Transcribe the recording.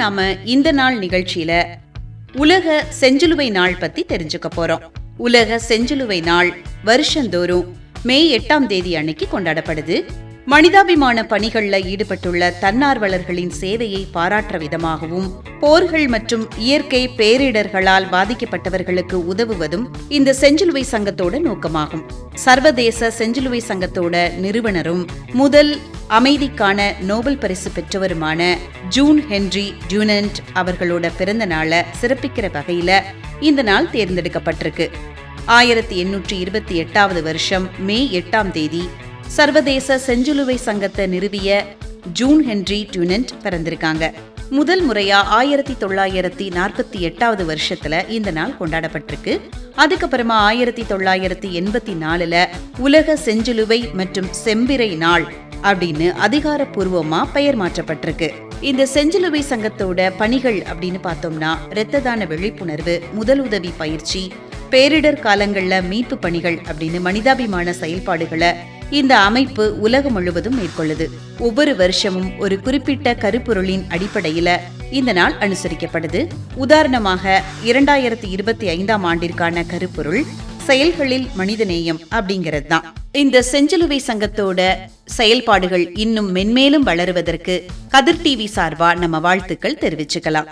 நாம இந்த நாள் நிகழ்ச்சியில உலக செஞ்சிலுவை நாள் பத்தி தெரிஞ்சுக்க போறோம். உலக செஞ்சிலுவை நாள் வருஷந்தோறும் மே 8ஆம் தேதி அன்னைக்கு கொண்டாடப்படுது. மனிதாபிமான பணிகள்ல ஈடுபட்டுள்ள தன்னார்வலர்களின் சேவையை பாராட்டுற விதமாகவும் போர்கள் மற்றும் இயற்கை பேரிடர்களால் பாதிக்கப்பட்டவர்களுக்கு உதவுவதும் இந்த செஞ்சிலுவை சங்கத்தோட நோக்கமாகும். சர்வதேச செஞ்சிலுவை சங்கத்தோட நிறுவனரும் முதல் அமைதிக்கான நோபல் பரிசு பெற்றவருமான ஜூன் ஹென்றி டியூனன்ட் அவர்களோட பிறந்த நாளை சிறப்பிக்கிற வகையில இந்த நாள் தேர்ந்தெடுக்கப்பட்டிருக்கு. 1828 வருஷம் மே 8ஆம் தேதி சர்வதேச செஞ்சிலுவை சங்கத்தை நிறுவிய ஜூன் ஹென்றி டியூனன்ட் பிறந்திருக்காங்க. முதல் முறையா 1948 வருஷத்துல இந்த நாள் கொண்டாடப்பட்டிருக்கு. அதுக்கப்புறமா 1984 உலக செஞ்சிலுவை மற்றும் செம்பிறை நாள் அப்படின்னு அதிகாரப்பூர்வமா பெயர் மாற்றப்பட்டிருக்கு. இந்த செஞ்சிலுவை சங்கத்தோட பணிகள் அப்படின்னு பார்த்தோம்னா இரத்த தான விழிப்புணர்வு, முதலுதவி பயிற்சி, பேரிடர் காலங்கள்ல மீட்பு பணிகள் அப்படின்னு மனிதாபிமான செயல்பாடுகளை இந்த அமைப்பு உலகம் முழுவதும் மேற்கொள்ளுது. ஒவ்வொரு வருஷமும் ஒரு குறிப்பிட்ட கருப்பொருளின் அடிப்படையில இந்த நாள் அனுசரிக்கப்படுது. உதாரணமாக 2025ஆம் ஆண்டிற்கான கருப்பொருள் செயல்களில் மனிதநேயம் அப்படிங்கிறது தான். இந்த செஞ்சிலுவை சங்கத்தோட செயல்பாடுகள் இன்னும் மென்மேலும் வளருவதற்கு கதிர் டிவி சார்பா நம்ம வாழ்த்துக்கள் தெரிவிச்சுக்கலாம்.